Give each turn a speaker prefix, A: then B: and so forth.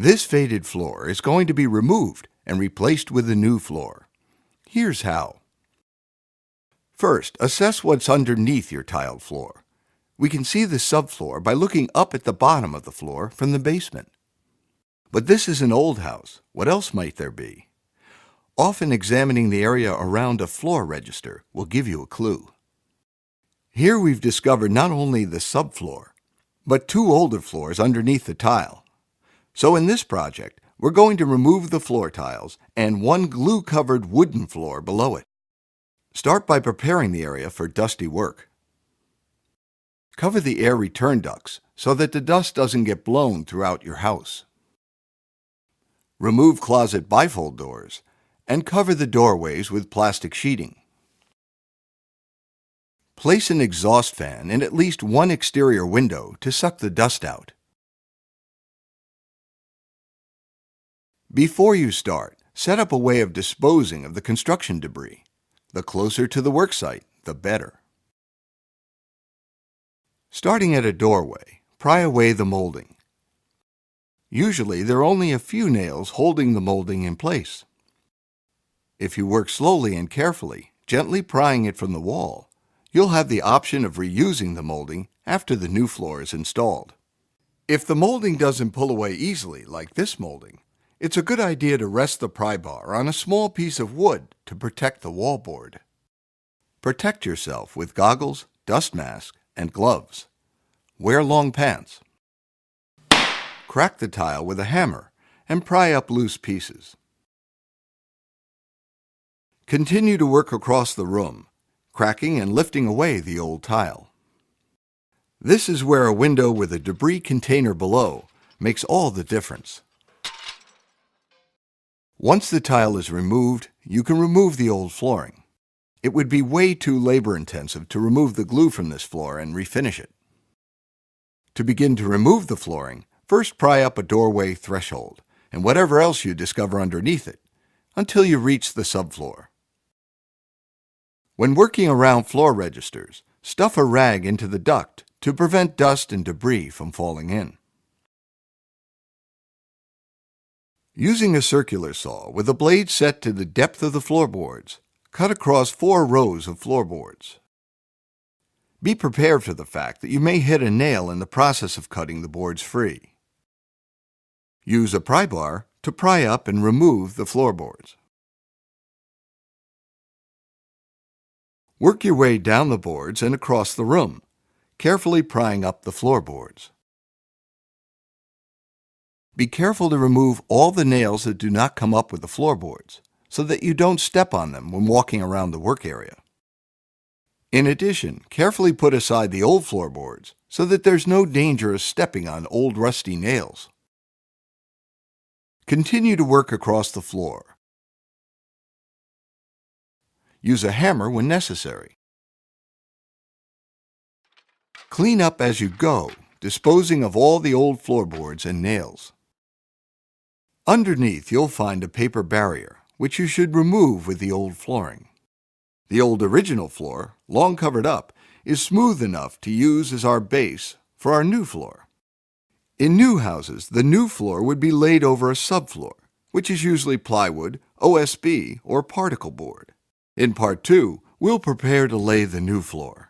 A: This faded floor is going to be removed and replaced with a new floor. Here's how. First, assess what's underneath your tiled floor. We can see the subfloor by looking up at the bottom of the floor from the basement. But this is an old house. What else might there be? Often examining the area around a floor register will give you a clue. Here we've discovered not only the subfloor, but two older floors underneath the tile. So in this project, we're going to remove the floor tiles and one glue-covered wooden floor below it. Start by preparing the area for dusty work. Cover the air return ducts so that the dust doesn't get blown throughout your house. Remove closet bifold doors and cover the doorways with plastic sheeting. Place an exhaust fan in at least one exterior window to suck the dust out. Before you start, set up a way of disposing of the construction debris. The closer to the worksite, the better. Starting at a doorway, pry away the molding. Usually, there are only a few nails holding the molding in place. If you work slowly and carefully, gently prying it from the wall, you'll have the option of reusing the molding after the new floor is installed. If the molding doesn't pull away easily, like this molding, it's a good idea to rest the pry bar on a small piece of wood to protect the wallboard. Protect yourself with goggles, dust mask, and gloves. Wear long pants. Crack the tile with a hammer and pry up loose pieces. Continue to work across the room, cracking and lifting away the old tile. This is where a window with a debris container below makes all the difference. Once the tile is removed, you can remove the old flooring. It would be way too labor-intensive to remove the glue from this floor and refinish it. To begin to remove the flooring, first pry up a doorway threshold and whatever else you discover underneath it, until you reach the subfloor. When working around floor registers, stuff a rag into the duct to prevent dust and debris from falling in. Using a circular saw with a blade set to the depth of the floorboards, cut across 4 rows of floorboards. Be prepared for the fact that you may hit a nail in the process of cutting the boards free. Use a pry bar to pry up and remove the floorboards. Work your way down the boards and across the room, carefully prying up the floorboards. Be careful to remove all the nails that do not come up with the floorboards, so that you don't step on them when walking around the work area. In addition, carefully put aside the old floorboards so that there's no danger of stepping on old rusty nails. Continue to work across the floor. Use a hammer when necessary. Clean up as you go, disposing of all the old floorboards and nails. Underneath, you'll find a paper barrier, which you should remove with the old flooring. The old original floor, long covered up, is smooth enough to use as our base for our new floor. In new houses, the new floor would be laid over a subfloor, which is usually plywood, OSB, or particle board. In Part 2, we'll prepare to lay the new floor.